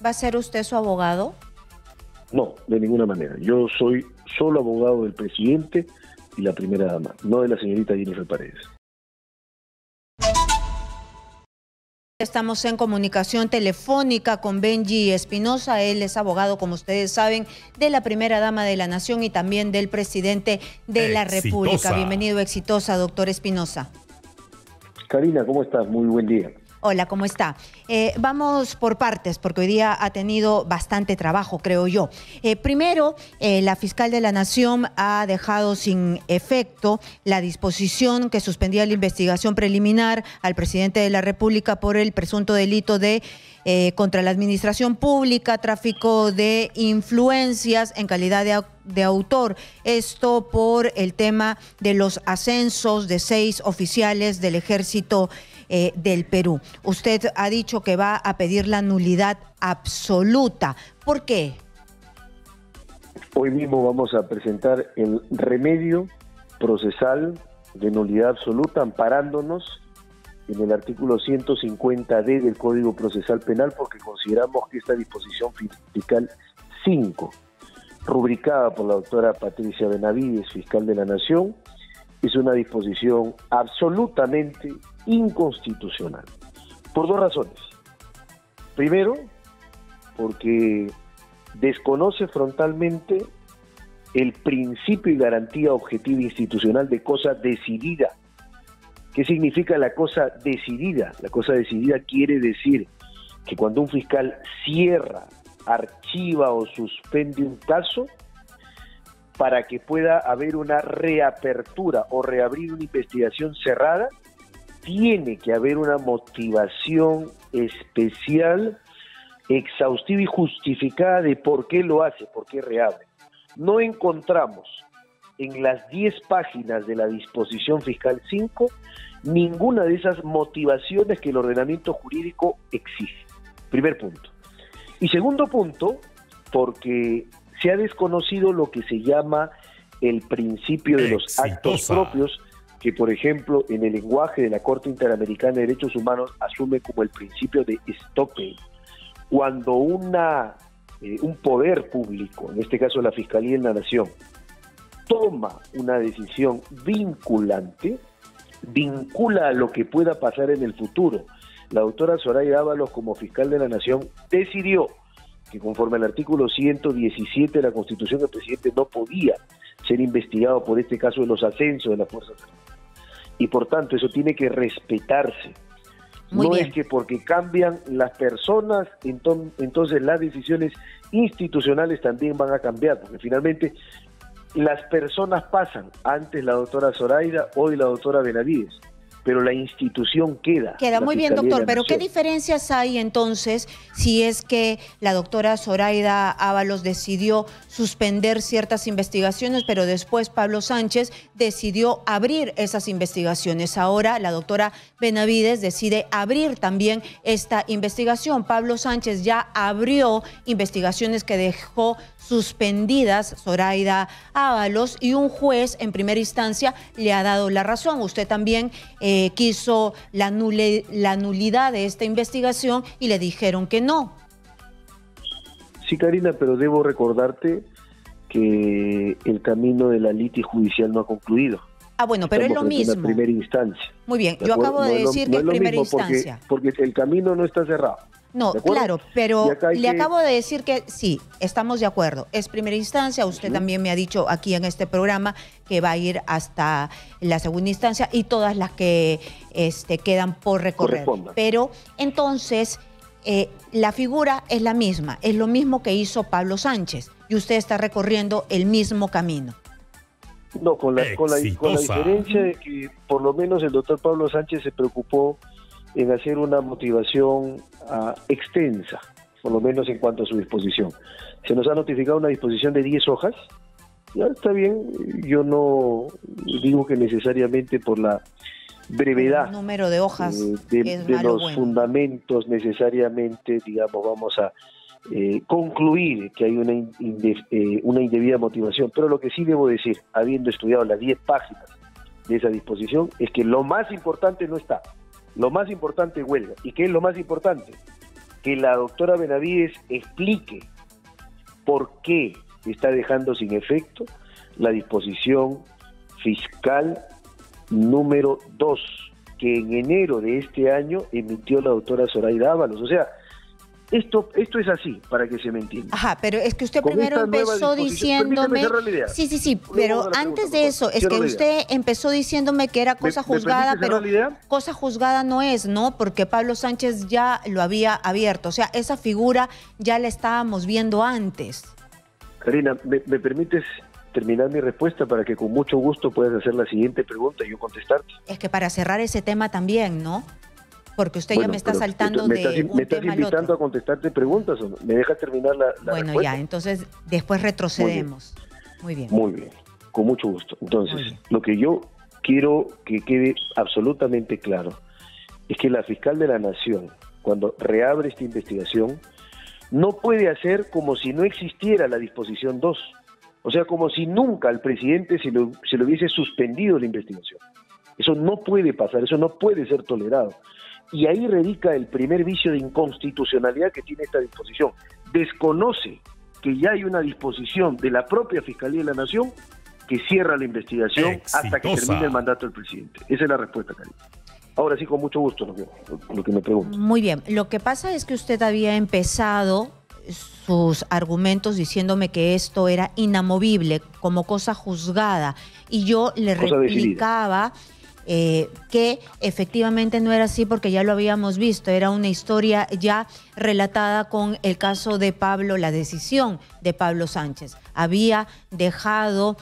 ¿Va a ser usted su abogado? No, de ninguna manera. Yo soy solo abogado del presidente y la primera dama, no de la señorita Jennifer Paredes. Estamos en comunicación telefónica con Benji Espinosa. Él es abogado, como ustedes saben, de la primera dama de la nación y también del presidente de la República. Bienvenido, Exitosa, doctor Espinosa. Karina, ¿cómo estás? Muy buen día. Hola, ¿cómo está? Vamos por partes, porque hoy día ha tenido bastante trabajo, creo yo. Primero, la fiscal de la Nación ha dejado sin efecto la disposición que suspendía la investigación preliminar al presidente de la República por el presunto delito de contra la administración pública, tráfico de influencias en calidad de autor. Esto por el tema de los ascensos de 6 oficiales del Ejército del Perú. Usted ha dicho que va a pedir la nulidad absoluta. ¿Por qué? Hoy mismo vamos a presentar el remedio procesal de nulidad absoluta, amparándonos en el artículo 150D del Código Procesal Penal, porque consideramos que esta disposición fiscal 5, rubricada por la doctora Patricia Benavides, fiscal de la Nación, es una disposición absolutamente inconstitucional, por 2 razones. Primero, porque desconoce frontalmente el principio y garantía objetiva institucional de cosa decidida. ¿Qué significa la cosa decidida? La cosa decidida quiere decir que cuando un fiscal cierra, archiva o suspende un caso, para que pueda haber una reapertura o reabrir una investigación cerrada, tiene que haber una motivación especial, exhaustiva y justificada de por qué lo hace, por qué reabre. No encontramos en las 10 páginas de la disposición fiscal 5 ninguna de esas motivaciones que el ordenamiento jurídico exige. Primer punto. Y segundo punto, porque se ha desconocido lo que se llama el principio de los actos propios, que por ejemplo en el lenguaje de la Corte Interamericana de Derechos Humanos asume como el principio de estoppel. Cuando un poder público, en este caso la Fiscalía de la Nación, toma una decisión vinculante, vincula a lo que pueda pasar en el futuro. La doctora Zoraida Ábalos, como fiscal de la Nación, decidió que conforme al artículo 117 de la Constitución, el presidente no podía ser investigado por este caso de los ascensos de las Fuerzas Armadas. Y por tanto, eso tiene que respetarse. Muy no bien. Es que porque cambian las personas, entonces las decisiones institucionales también van a cambiar, porque finalmente las personas pasan, antes la doctora Zoraida, hoy la doctora Benavides, pero la institución queda. Queda muy bien, doctor, pero ¿qué Nación. diferencias hay entonces si es que la doctora Zoraida Ábalos decidió suspender ciertas investigaciones, pero después Pablo Sánchez decidió abrir esas investigaciones? Ahora la doctora Benavides decide abrir también esta investigación. Pablo Sánchez ya abrió investigaciones que dejó suspendidas Zoraida Ábalos y un juez en primera instancia le ha dado la razón. Usted también quiso la nulidad de esta investigación y le dijeron que no. Sí, Karina, pero debo recordarte que el camino de la litis judicial no ha concluido. Ah, bueno, pero es lo mismo. En primera instancia. Muy bien, yo acabo de decir que es primera instancia. Porque el camino no está cerrado. No, claro, pero le acabo de decir que sí, estamos de acuerdo. Es primera instancia, usted también me ha dicho aquí en este programa que va a ir hasta la segunda instancia y todas las que quedan por recorrer. Pero entonces la figura es la misma, es lo mismo que hizo Pablo Sánchez y usted está recorriendo el mismo camino. No, con la diferencia de que por lo menos el doctor Pablo Sánchez se preocupó en hacer una motivación extensa, por lo menos en cuanto a su disposición. Se nos ha notificado una disposición de 10 hojas, ya está bien, yo no digo que necesariamente por la brevedad el número de hojas de los fundamentos necesariamente, digamos, vamos a concluir que hay una indebida motivación, pero lo que sí debo decir, habiendo estudiado las 10 páginas de esa disposición, es que lo más importante no está. Lo más importante huelga. ¿Y qué es lo más importante? que la doctora Benavides explique por qué está dejando sin efecto la disposición fiscal número 2, que en enero de este año emitió la doctora Zoraida Ábalos. O sea, esto es así, para que se me entienda. Ajá, pero es que usted primero empezó diciéndome... Sí, pero antes de eso, es que usted empezó diciéndome que era cosa juzgada, pero cosa juzgada no es, ¿no? Porque Pablo Sánchez ya lo había abierto. O sea, esa figura ya la estábamos viendo antes. Karina, ¿me permites terminar mi respuesta para que con mucho gusto puedas hacer la siguiente pregunta y yo contestarte? Es que para cerrar ese tema también, ¿no? Porque usted ya me está saltando ¿Me de estás un tema al otro. invitando a contestarte preguntas o no? ¿Me dejas terminar la Bueno, respuesta? ya, entonces después retrocedemos. Muy bien. Muy bien, con mucho gusto. Entonces, lo que yo quiero que quede absolutamente claro es que la fiscal de la Nación, cuando reabre esta investigación, no puede hacer como si no existiera la disposición 2. O sea, como si nunca al presidente se le hubiese suspendido la investigación. Eso no puede pasar, eso no puede ser tolerado. Y ahí radica el primer vicio de inconstitucionalidad que tiene esta disposición. Desconoce que ya hay una disposición de la propia Fiscalía de la Nación que cierra la investigación hasta que termine el mandato del presidente. Esa es la respuesta, Karina. Ahora sí, con mucho gusto lo que me pregunto. Muy bien. Lo que pasa es que usted había empezado sus argumentos diciéndome que esto era inamovible, como cosa juzgada, y yo le replicaba que efectivamente no era así porque ya lo habíamos visto, era una historia ya relatada con el caso de Pablo, la decisión de Pablo Sánchez. Había dejado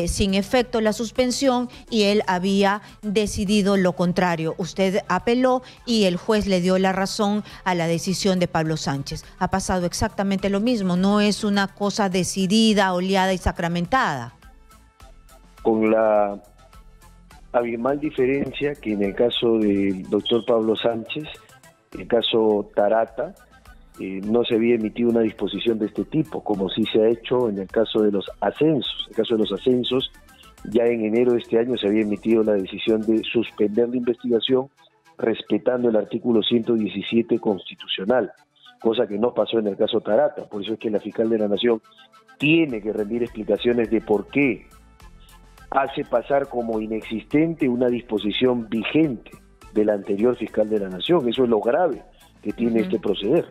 sin efecto la suspensión y él había decidido lo contrario. Usted apeló y el juez le dio la razón a la decisión de Pablo Sánchez. Ha pasado exactamente lo mismo, no es una cosa decidida, oleada y sacramentada. Con la abismal diferencia que en el caso del doctor Pablo Sánchez, el caso Tarata, no se había emitido una disposición de este tipo, como sí se ha hecho en el caso de los ascensos. En el caso de los ascensos, ya en enero de este año se había emitido la decisión de suspender la investigación respetando el artículo 117 constitucional, cosa que no pasó en el caso Tarata. Por eso es que la fiscal de la Nación tiene que rendir explicaciones de por qué hace pasar como inexistente una disposición vigente de la anterior fiscal de la Nación. Eso es lo grave que tiene este proceder.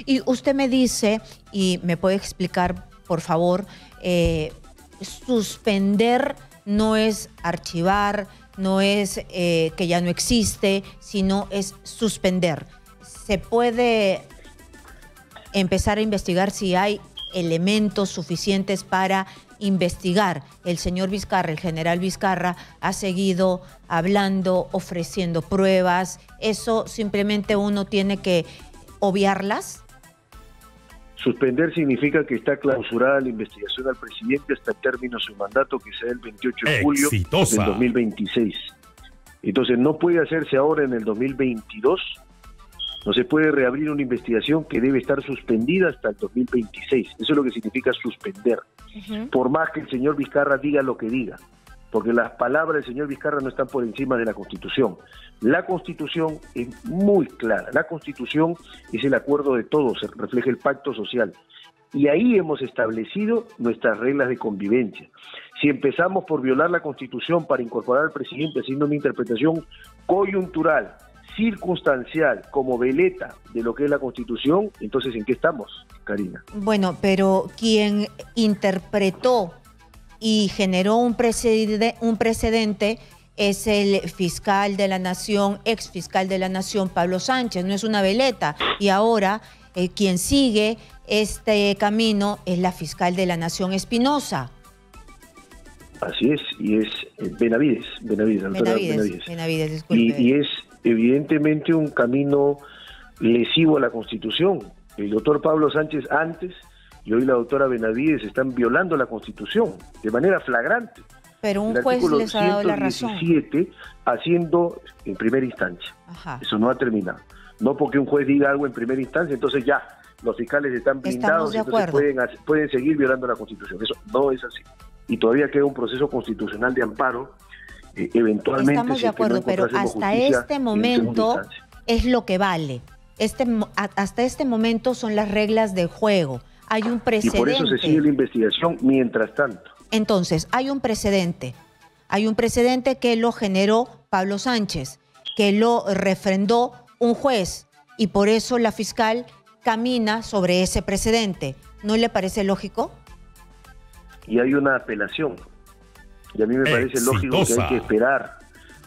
Y usted me dice, y me puede explicar, por favor, suspender no es archivar, no es que ya no existe, sino es suspender. ¿Se puede empezar a investigar si hay elementos suficientes para investigar? El señor Vizcarra, el general Vizcarra, ha seguido hablando, ofreciendo pruebas. ¿Eso simplemente uno tiene que obviarlas? Suspender significa que está clausurada la investigación al presidente hasta el término de su mandato, que sea el 28 de julio del 2026. Entonces no puede hacerse ahora en el 2022. No se puede reabrir una investigación que debe estar suspendida hasta el 2026. Eso es lo que significa suspender. Por más que el señor Vizcarra diga lo que diga, porque las palabras del señor Vizcarra no están por encima de la Constitución. La Constitución es muy clara. La Constitución es el acuerdo de todos, se refleja el pacto social. Y ahí hemos establecido nuestras reglas de convivencia. Si empezamos por violar la Constitución para incorporar al presidente haciendo una interpretación coyuntural, circunstancial, como veleta de lo que es la Constitución, entonces ¿en qué estamos, Karina? Bueno, pero quien interpretó y generó un precedente es el fiscal de la Nación, ex fiscal de la Nación, Pablo Sánchez, no es una veleta. Y ahora quien sigue este camino es la fiscal de la Nación, Espinosa. Así es, y es Benavides, disculpe. Y es evidentemente un camino lesivo a la Constitución. El doctor Pablo Sánchez antes y hoy la doctora Benavides están violando la Constitución de manera flagrante. Pero un juez les ha dado la razón. 117 haciendo en primera instancia. Eso no ha terminado. No porque un juez diga algo en primera instancia, entonces ya, los fiscales están blindados y entonces pueden seguir violando la Constitución. Eso no es así. Y todavía queda un proceso constitucional de amparo. Eventualmente estamos de acuerdo, pero hasta este momento es lo que vale. hasta este momento son las reglas del juego. Hay un precedente. Y por eso se sigue la investigación mientras tanto. Entonces, hay un precedente. Hay un precedente que lo generó Pablo Sánchez, que lo refrendó un juez, y por eso la fiscal camina sobre ese precedente. ¿No le parece lógico? Y hay una apelación. Y a mí me parece lógico que hay que esperar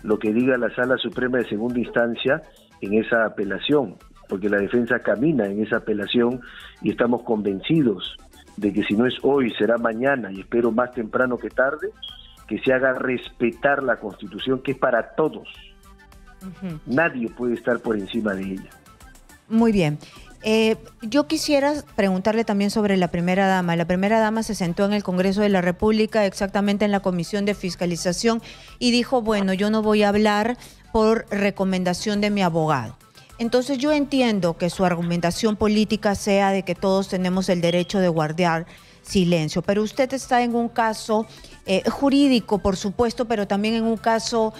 lo que diga la Sala Suprema de Segunda Instancia en esa apelación, porque la defensa camina en esa apelación y estamos convencidos de que si no es hoy, será mañana, y espero más temprano que tarde, que se haga respetar la Constitución, que es para todos. Nadie puede estar por encima de ella. Muy bien. Yo quisiera preguntarle también sobre la primera dama. La primera dama se sentó en el Congreso de la República, exactamente en la Comisión de Fiscalización, y dijo, bueno, yo no voy a hablar por recomendación de mi abogado. Entonces yo entiendo que su argumentación política sea de que todos tenemos el derecho de guardar silencio, pero usted está en un caso jurídico, por supuesto, pero también en un caso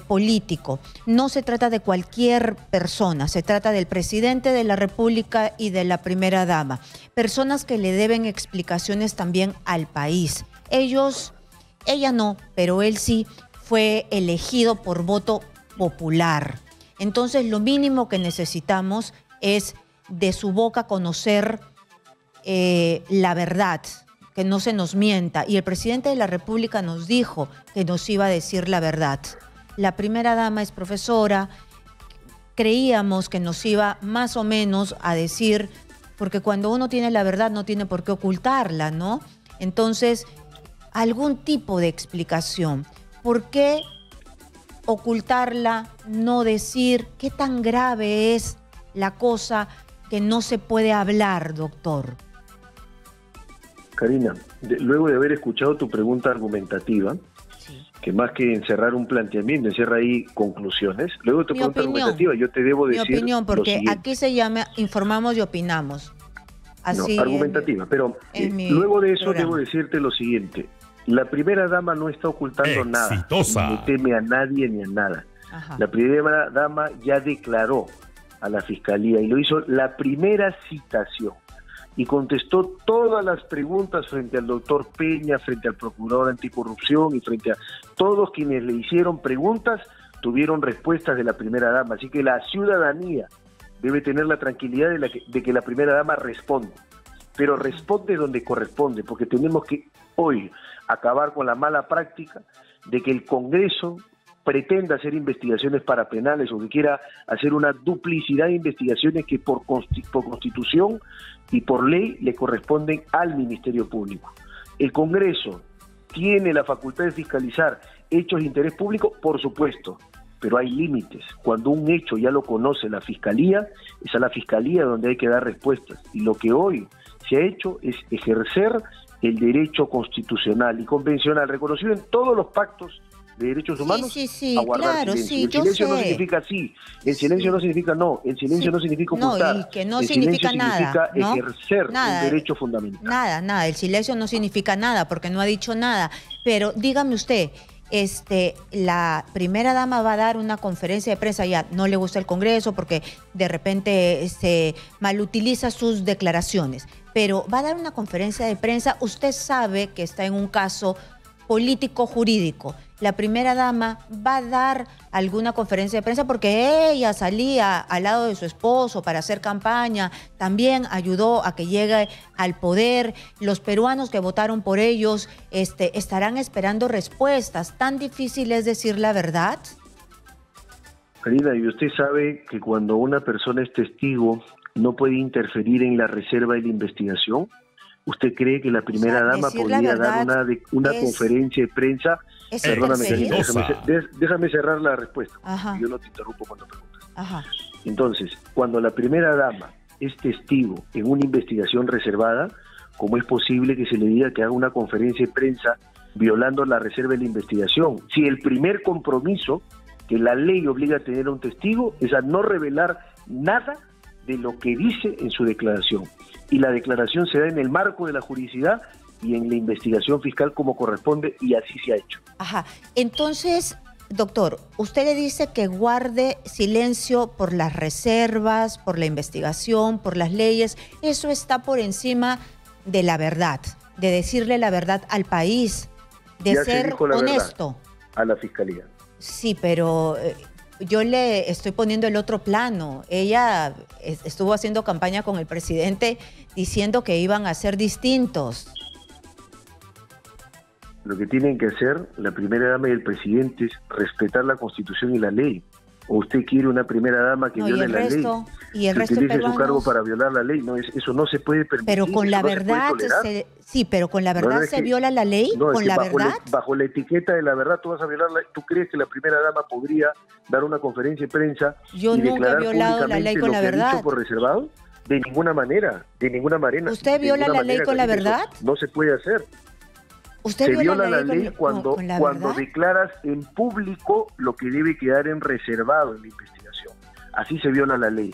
político. No se trata de cualquier persona, se trata del presidente de la República y de la primera dama. Personas que le deben explicaciones también al país. Ella no, pero él sí fue elegido por voto popular. Entonces lo mínimo que necesitamos es de su boca conocer la verdad, que no se nos mienta. Y el presidente de la República nos dijo que nos iba a decir la verdad. La primera dama es profesora, creíamos que nos iba más o menos a decir, porque cuando uno tiene la verdad no tiene por qué ocultarla, ¿no? Entonces, algún tipo de explicación. ¿Por qué ocultarla, no decir qué tan grave es la cosa que no se puede hablar, doctor? Karina, luego de haber escuchado tu pregunta argumentativa, que más que encerrar un planteamiento, encierra ahí conclusiones. Luego de tu pregunta argumentativa, yo te debo decir mi opinión, porque lo aquí se llama informamos y opinamos. Así no, argumentativa, pero luego de eso programa. Debo decirte lo siguiente. La primera dama no está ocultando nada, ni teme a nadie ni a nada. Ajá. La primera dama ya declaró a la Fiscalía y lo hizo la primera citación. Y contestó todas las preguntas frente al doctor Peña, frente al procurador anticorrupción y frente a todos quienes le hicieron preguntas, tuvieron respuestas de la primera dama. Así que la ciudadanía debe tener la tranquilidad de que la primera dama responde, pero responde donde corresponde, porque tenemos que hoy acabar con la mala práctica de que el Congreso pretenda hacer investigaciones parapenales o que quiera hacer una duplicidad de investigaciones que por Constitución y por ley le corresponden al Ministerio Público. El Congreso tiene la facultad de fiscalizar hechos de interés público, por supuesto, pero hay límites. Cuando un hecho ya lo conoce la Fiscalía, es a la Fiscalía donde hay que dar respuestas. Y lo que hoy se ha hecho es ejercer el derecho constitucional y convencional reconocido en todos los pactos de derechos humanos, a guardar silencio. Sí, el silencio no significa sí, el silencio no significa no, el silencio no significa ocultar, y que no el significa silencio nada, significa ¿no? ejercer un derecho fundamental. Nada, el silencio no significa nada porque no ha dicho nada, pero dígame usted, la primera dama va a dar una conferencia de prensa, ya no le gusta el Congreso porque de repente se malutiliza sus declaraciones, pero va a dar una conferencia de prensa, usted sabe que está en un caso político-jurídico. La primera dama va a dar alguna conferencia de prensa porque ella salía al lado de su esposo para hacer campaña, también ayudó a que llegue al poder. Los peruanos que votaron por ellos estarán esperando respuestas. ¿Tan difícil es decir la verdad? Karina, y usted sabe que cuando una persona es testigo no puede interferir en la reserva de la investigación. ¿Usted cree que la primera dama podría dar una conferencia de prensa? Perdóname, Karina, déjame cerrar la respuesta. Yo no te interrumpo cuando preguntas. Ajá. Entonces, cuando la primera dama es testigo en una investigación reservada, ¿cómo es posible que se le diga que haga una conferencia de prensa violando la reserva de la investigación? Si el primer compromiso que la ley obliga a tener a un testigo es a no revelar nada de lo que dice en su declaración. Y la declaración se da en el marco de la juridicidad y en la investigación fiscal como corresponde, y así se ha hecho. Ajá. Entonces, doctor, usted le dice que guarde silencio por las reservas, por la investigación, por las leyes. Eso está por encima de la verdad, de decirle la verdad al país, de ya ser honesto. A la fiscalía. Sí, pero yo le estoy poniendo el otro plano. Ella estuvo haciendo campaña con el presidente diciendo que iban a ser distintos. Lo que tienen que hacer la primera dama y el presidente es respetar la Constitución y la ley. ¿O usted quiere una primera dama que viole la ley? Y el resto utilice peruanos, su cargo para violar la ley. No, eso no se puede permitir. Pero con la verdad, sí, pero con la verdad se viola la ley. No, con la verdad. Bajo la etiqueta de la verdad tú vas a violar la ley. ¿Tú crees que la primera dama podría dar una conferencia de prensa Yo y nunca he declarar violado la ley con la verdad. Por reservado? De ninguna manera, de ninguna manera. ¿Usted viola la ley con la verdad? No se puede hacer. ¿Usted viola la ley cuando declaras en público lo que debe quedar en reservado en la investigación. Así se viola la ley.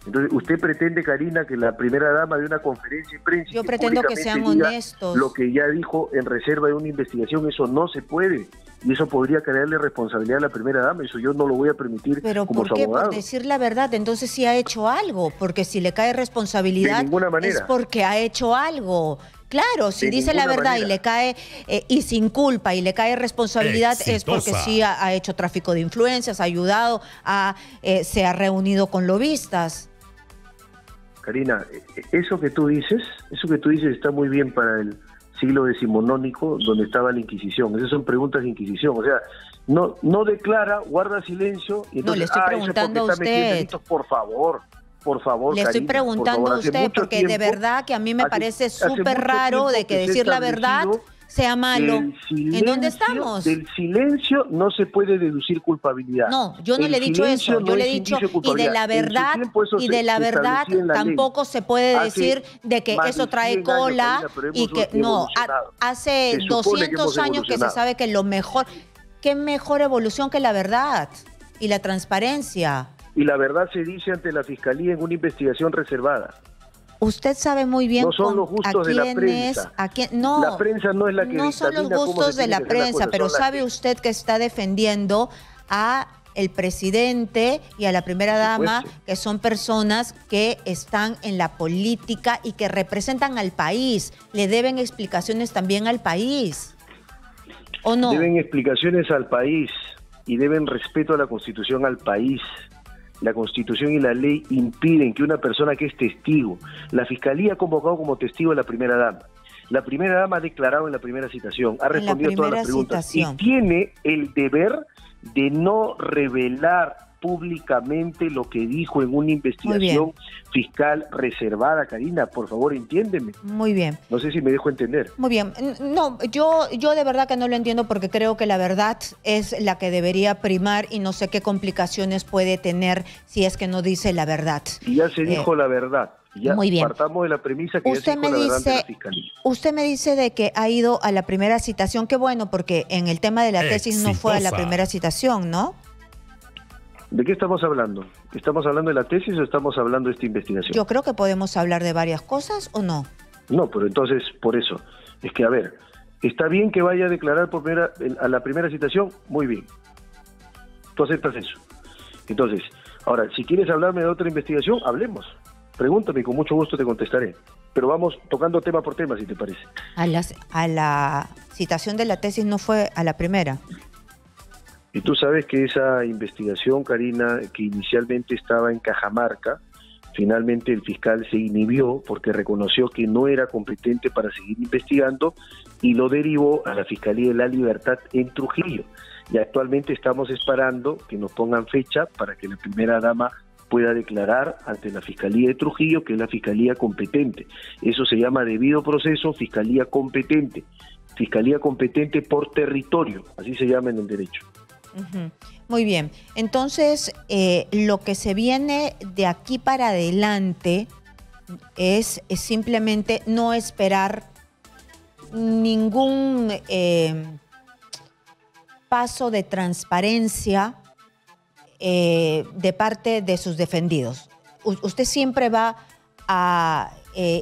Entonces, usted pretende, Karina, que la primera dama de una conferencia de prensa... Yo pretendo que sean honestos. Lo que ya dijo en reserva de una investigación, eso no se puede. Y eso podría crearle responsabilidad a la primera dama. Eso yo no lo voy a permitir como su abogado. ¿Pero por qué? Por decir la verdad. Entonces sí ha hecho algo. Porque si le cae responsabilidad, de ninguna manera, es porque ha hecho algo. Claro, si dice la verdad manera. Y le cae, y sin culpa, y le cae responsabilidad, exitosa. Es porque sí ha hecho tráfico de influencias, ha ayudado, se ha reunido con lobistas. Karina, eso que tú dices está muy bien para el siglo decimonónico, donde estaba la Inquisición. Esas son preguntas de Inquisición. O sea, no declara, guarda silencio. Y entonces, no, le estoy preguntando a usted. Por favor, le estoy preguntando a usted, porque de verdad que a mí me parece súper raro de que decir la verdad sea malo. ¿En dónde estamos? Del silencio no se puede deducir culpabilidad. No, yo no le he dicho eso. Yo le he dicho, y de la verdad, tampoco se puede decir de que eso trae cola y que no. Hace 200 años que se sabe que lo mejor, ¿qué mejor evolución que la verdad y la transparencia? Y la verdad se dice ante la Fiscalía en una investigación reservada. Usted sabe muy bien no son los gustos de la prensa. No, la prensa no es la que no son los gustos de la prensa, pero ¿sabe usted que está defendiendo a el presidente y a la primera dama, que son personas que están en la política y que representan al país? Le deben explicaciones también al país, ¿o no? Deben explicaciones al país y deben respeto a la Constitución al país. La Constitución y la ley impiden que una persona que es testigo, la Fiscalía ha convocado como testigo a la primera dama. La primera dama ha declarado en la primera citación, ha respondido a todas las preguntas y tiene el deber de no revelar públicamente lo que dijo en una investigación fiscal reservada. Karina, por favor, entiéndeme. Muy bien. No sé si me dejo entender. Muy bien. No, yo de verdad que no lo entiendo, porque creo que la verdad es la que debería primar y no sé qué complicaciones puede tener si es que no dice la verdad. Y ya se dijo la verdad. Ya muy bien. Partamos de la premisa que ya se dijo la verdad ante la Fiscalía. Usted me dice de que ha ido a la primera citación. Qué bueno, porque en el tema de la tesis no fue a la primera citación, ¿no? ¿De qué estamos hablando? ¿Estamos hablando de la tesis o estamos hablando de esta investigación? Yo creo que podemos hablar de varias cosas, ¿o no? No, pero entonces, por eso. Es que, a ver, está bien que vaya a declarar a la primera citación, muy bien. Tú aceptas eso. Entonces, ahora, si quieres hablarme de otra investigación, hablemos. Pregúntame, con mucho gusto te contestaré. Pero vamos tocando tema por tema, si te parece. A la citación de la tesis no fue a la primera. Y tú sabes que esa investigación, Karina, que inicialmente estaba en Cajamarca, finalmente el fiscal se inhibió porque reconoció que no era competente para seguir investigando y lo derivó a la Fiscalía de la Libertad en Trujillo. Y actualmente estamos esperando que nos pongan fecha para que la primera dama pueda declarar ante la Fiscalía de Trujillo, que es la Fiscalía competente. Eso se llama debido proceso, Fiscalía competente. Fiscalía competente por territorio, así se llama en el derecho. Muy bien, entonces lo que se viene de aquí para adelante es simplemente no esperar ningún paso de transparencia de parte de sus defendidos. Usted siempre va a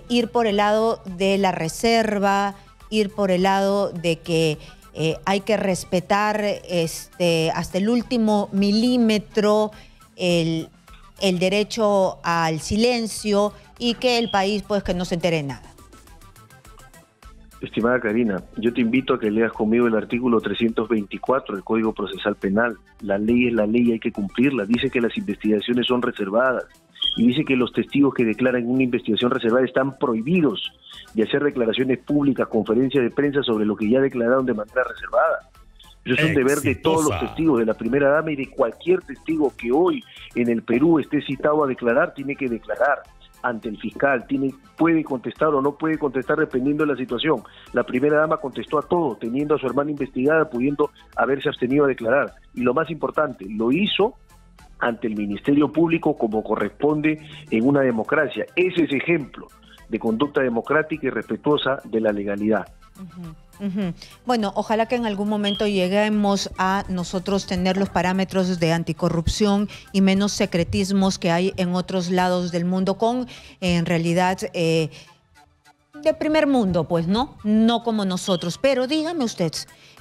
ir por el lado de la reserva, ir por el lado de que hay que respetar hasta el último milímetro el derecho al silencio y que el país pues que no se entere de nada. Estimada Karina, yo te invito a que leas conmigo el artículo 324 del Código Procesal Penal. La ley es la ley, hay que cumplirla. Dice que las investigaciones son reservadas y dice que los testigos que declaran una investigación reservada están prohibidos de hacer declaraciones públicas, conferencias de prensa sobre lo que ya declararon de manera reservada. Eso es un deber de todos los testigos, de la primera dama y de cualquier testigo que hoy en el Perú esté citado a declarar, tiene que declarar ante el fiscal, puede contestar o no puede contestar dependiendo de la situación. La primera dama contestó a todo, teniendo a su hermana investigada, pudiendo haberse abstenido a declarar. Y lo más importante, lo hizo ante el Ministerio Público como corresponde en una democracia. Ese es ejemplo de conducta democrática y respetuosa de la legalidad. Bueno, ojalá que en algún momento lleguemos a nosotros tener los parámetros de anticorrupción y menos secretismos que hay en otros lados del mundo con, en realidad, de primer mundo, pues, ¿no? No como nosotros. Pero dígame usted,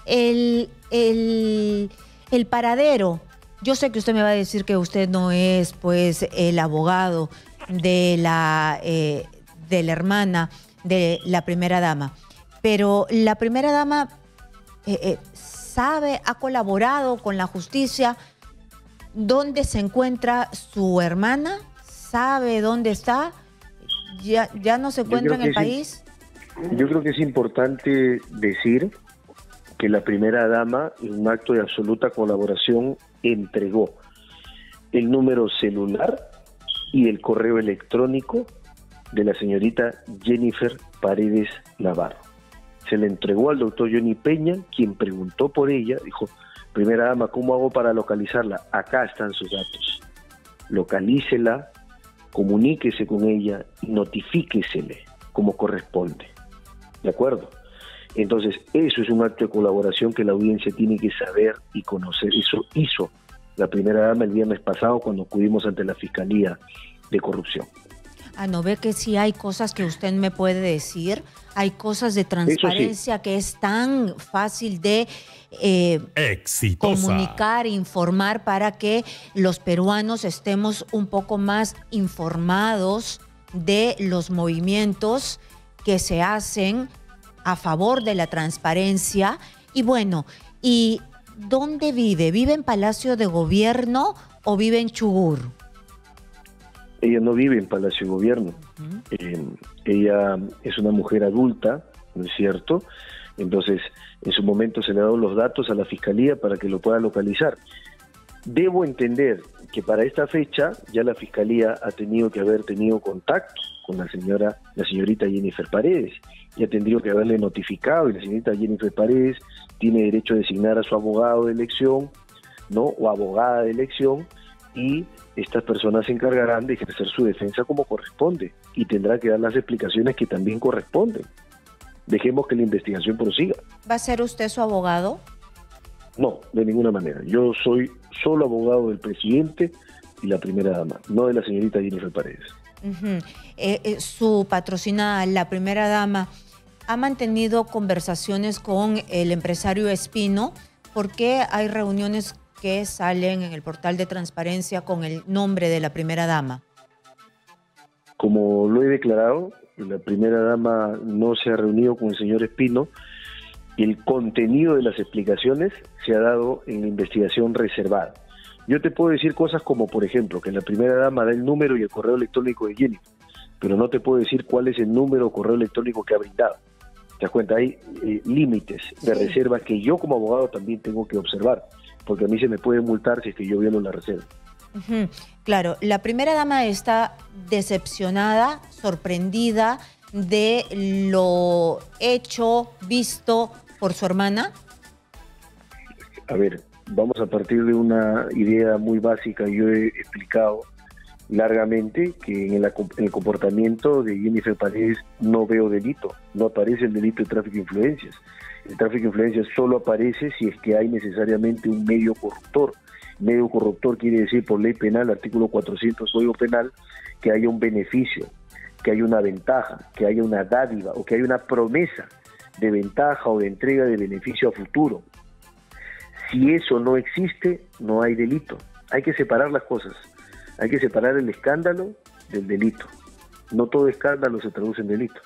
el paradero, yo sé que usted me va a decir que usted no es, pues, el abogado de la hermana de la primera dama, pero la primera dama sabe, ha colaborado con la justicia. ¿Dónde se encuentra su hermana? ¿Sabe dónde está? ¿Ya no se encuentra en el país? Yo creo que es importante decir que la primera dama, en un acto de absoluta colaboración, entregó el número celular y el correo electrónico de la señorita Jennifer Paredes Navarro. Se le entregó al doctor Johnny Peña, quien preguntó por ella, dijo: primera dama, ¿cómo hago para localizarla? Acá están sus datos. Localícela, comuníquese con ella y notifíquesele como corresponde. ¿De acuerdo? Entonces, eso es un acto de colaboración que la audiencia tiene que saber y conocer. Eso hizo la primera dama el viernes pasado cuando acudimos ante la Fiscalía de Corrupción. ¿No ve que sí hay cosas que usted me puede decir? Hay cosas de transparencia que es tan fácil de comunicar, informar para que los peruanos estemos un poco más informados de los movimientos que se hacen a favor de la transparencia. Y bueno, ¿y dónde vive? ¿Vive en Palacio de Gobierno o vive en Chubut? Ella no vive en Palacio de Gobierno. Ella es una mujer adulta, ¿no es cierto? Entonces, en su momento se le ha dado los datos a la Fiscalía para que lo pueda localizar. Debo entender que para esta fecha ya la Fiscalía ha tenido que haber tenido contacto con la señorita Jennifer Paredes. Ya tendría que haberle notificado, y la señorita Jennifer Paredes tiene derecho a designar a su abogado de elección, ¿no? O abogada de elección, y estas personas se encargarán de ejercer su defensa como corresponde y tendrá que dar las explicaciones que también corresponden. Dejemos que la investigación prosiga. ¿Va a ser usted su abogado? No, de ninguna manera. Yo soy solo abogado del presidente y la primera dama, no de la señorita Jennifer Paredes. Su patrocinada, la primera dama, ha mantenido conversaciones con el empresario Espino. ¿Por qué hay reuniones que salen en el portal de transparencia con el nombre de la primera dama? Como lo he declarado, la primera dama no se ha reunido con el señor Espino y el contenido de las explicaciones se ha dado en la investigación reservada. Yo te puedo decir cosas como, por ejemplo, que la primera dama da el número y el correo electrónico de Jennifer, pero no te puedo decir cuál es el número o correo electrónico que ha brindado. ¿Te das cuenta? Hay límites de reserva que yo como abogado también tengo que observar, porque a mí se me puede multar si es que yo violo la reserva. Claro, la primera dama está decepcionada, sorprendida de lo hecho, visto por su hermana. A ver, vamos a partir de una idea muy básica. Yo he explicado largamente que en el comportamiento de Jennifer Paredes no veo delito, no aparece el delito de tráfico de influencias. El tráfico de influencias solo aparece si es que hay necesariamente un medio corruptor. Medio corruptor quiere decir, por ley penal, artículo 400 Código Penal, que haya un beneficio, que haya una ventaja, que haya una dádiva o que haya una promesa de ventaja o de entrega de beneficio a futuro. Si eso no existe, no hay delito. Hay que separar las cosas. Hay que separar el escándalo del delito. No todo escándalo se traduce en delito.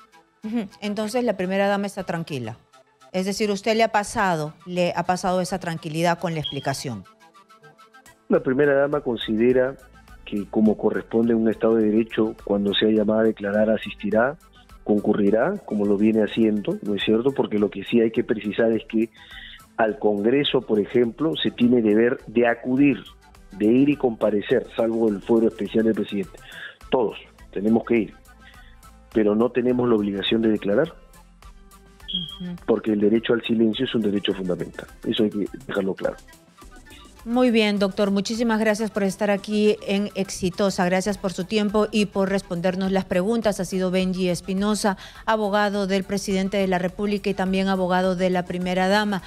Entonces la primera dama está tranquila. Es decir, usted le ha pasado esa tranquilidad con la explicación. La primera dama considera que, como corresponde a un Estado de Derecho, cuando sea llamada a declarar asistirá, concurrirá, como lo viene haciendo, ¿no es cierto? Porque lo que sí hay que precisar es que al Congreso, por ejemplo, se tiene deber de acudir, de ir y comparecer, salvo el fuero especial del presidente. Todos tenemos que ir, pero no tenemos la obligación de declarar, porque el derecho al silencio es un derecho fundamental. Eso hay que dejarlo claro. Muy bien, doctor. Muchísimas gracias por estar aquí en Exitosa. Gracias por su tiempo y por respondernos las preguntas. Ha sido Benji Espinosa, abogado del presidente de la República y también abogado de la primera dama.